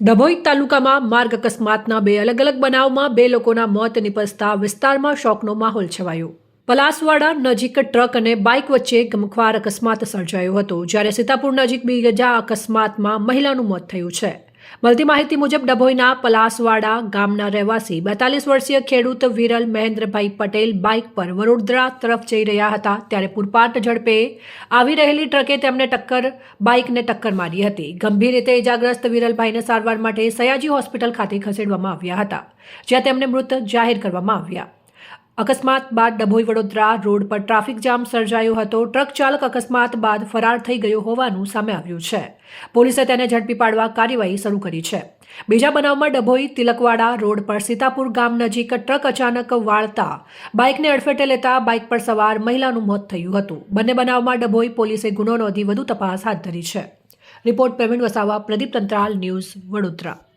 ડભોઈ તાલુકામાં માર્ગ અકસ્માતના બે અલગ અલગ બનાવમાં બે લોકોના મોત નિપજતા વિસ્તારમાં શોકનો માહોલ છવાયો. પલાસવાડા નજીક ટ્રક અને બાઇક વચ્ચે ગમખ્વાર અકસ્માત સર્જાયો હતો, જ્યારે સીતાપુર નજીક બીજા અકસ્માતમાં મહિલાનું મોત થયું છે. મળતી માહિતી મુજબ ડભોઈના પલાસવાડા ગામના રહેવાસી 42 વર્ષીય ખેડૂત વિરલ મહેન્દ્રભાઈ પટેલ બાઇક પર વડોદરા તરફ જઈ રહ્યા હતા, ત્યારે પૂરપાટ ઝડપે આવી રહેલી ટ્રકે તેમને બાઇકને ટક્કર મારી હતી. ગંભીર રીતે ઇજાગ્રસ્ત વિરલભાઈને સારવાર માટે સયાજી હોસ્પિટલ ખાતે ખસેડવામાં આવ્યા હતા, જ્યાં તેમને મૃત જાહેર કરવામાં આવ્યા. અકસ્માત બાદ ડભોઈ વડોદરા રોડ પર ટ્રાફિક જામ સર્જાયો હતો. ટ્રક ચાલક અકસ્માત બાદ ફરાર થઈ ગયો હોવાનું સામે આવ્યું છે. પોલીસે તેને ઝડપી પાડવા કાર્યવાહી શરૂ કરી છે. બીજા બનાવમાં ડભોઈ તિલકવાડા રોડ પર સીતાપુર ગામ નજીક ટ્રક અચાનક વાળતા બાઇકને અડફેટે લેતા બાઇક પર સવાર મહિલાનું મોત થયું હતું. બંને બનાવમાં ડભોઈ પોલીસે ગુનો નોંધી વધુ તપાસ હાથ ધરી છે. Report Pravin Vasava, Pradeep Tantral, news Vadodara.